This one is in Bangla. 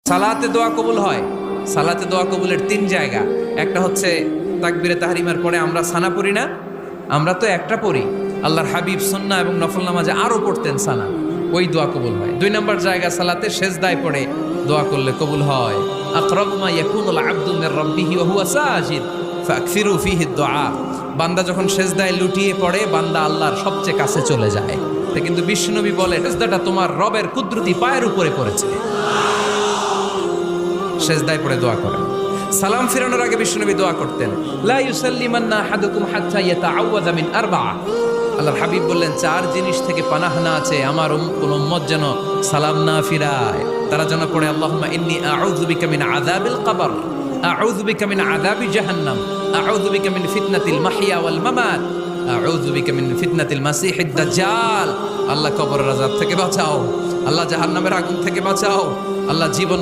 সালাতে দোয়া কবুল হয়। সালাতে দোয়া কবুলের 3 জায়গা। একটা হচ্ছে তাকবীরে তাহরিমার পরে আমরা সানা পড়ি না, আমরা তো একটা পড়ি। আল্লাহর হাবিব সুন্নাহ এবং নফল নামাজে আরো পড়তেন সানা, ওই দোয়া কবুল হয়। 2 নম্বর জায়গা সালাতে সেজদায় পড়ে দোয়া করলে কবুল হয়। আকরাবু মা ইয়াকুনুল আবদু মির রাব্বিহি ওয়া হুয়া সাজিদ ফাকসিরু ফীহি দুআ। বান্দা যখন সেজদায় লুটিয়ে পড়ে, বান্দা আল্লাহর সবচেয়ে কাছে চলে যায়। তা কিন্তু বিশ্বনবী বলে সেজদাটা তোমার রবের কুদরতি পায়ের উপরে পড়েছে। সেজদায় পড়ে দোয়া করেন। সালাম ফিরানোর আগে বিশ্বনবী দোয়া করতেন, লা ইউসাল্লিমান্না আহাদুকুম হাত্তা ইয়াতাআওয়াযা মিন আরবা'a। আল্লাহর হাবিব বললেন 4 জিনিস থেকে পানাহ না আছে আমার কোন উম্মত যেন সালাম না ফিরায়। তারা যেন পড়ে আল্লাহুম্মা ইন্নী আউযু বিকা মিন আযাবিল কবর, আউযু বিকা মিন আযাবি জাহান্নাম, আউযু বিকা মিন ফিতনাতিল মাহইয়া ওয়াল মামাত, আউযু বিকা মিন ফিতনাতিল মাসিহিদ দাজ্জাল। আল্লাহ কবরের আযাব থেকে বাঁচাও, আল্লাহ জাহান্নামের আগুন থেকে বাঁচাও, আল্লাহ জীবন